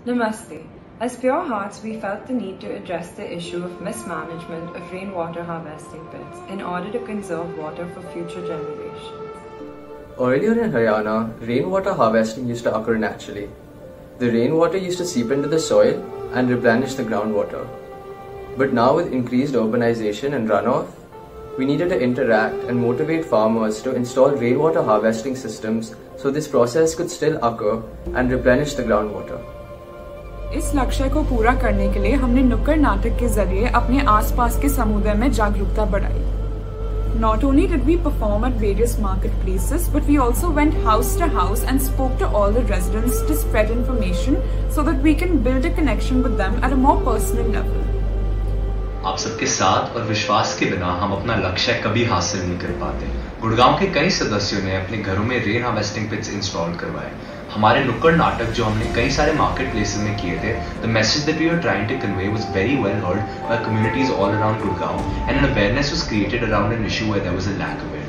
Namaste. As pure hearts, we felt the need to address the issue of mismanagement of rainwater harvesting pits in order to conserve water for future generations. Earlier in Haryana, rainwater harvesting used to occur naturally. The rainwater used to seep into the soil and replenish the groundwater. But now with increased urbanization and runoff, we needed to interact and motivate farmers to install rainwater harvesting systems so this process could still occur and replenish the groundwater. इस लक्ष्य को पूरा करने के लिए हमने नुक्कड़ नाटक के जरिए अपने आसपास के समुदाय में जागरूकता बढ़ाई. Not only did we perform at various marketplaces, but we also went house to house and spoke to all the residents to spread information so that we can build a connection with them at a more personal level. आप सबके साथ और विश्वास के बिना हम अपना लक्ष्य कभी हासिल नहीं कर पाते. गुड़गांव के कई सदस्यों ने अपने घरों में रेन हार्वेस्टिंग पिट्स इंस्टॉल करवाए. हमारे नुक्कड़ नाटक जो हमने कई सारे मार्केट प्लेसेस में किए थे, the message that we were trying to convey was very well heard by communities all around Gurgaon, and an awareness was created around an issue where there was a lack of it.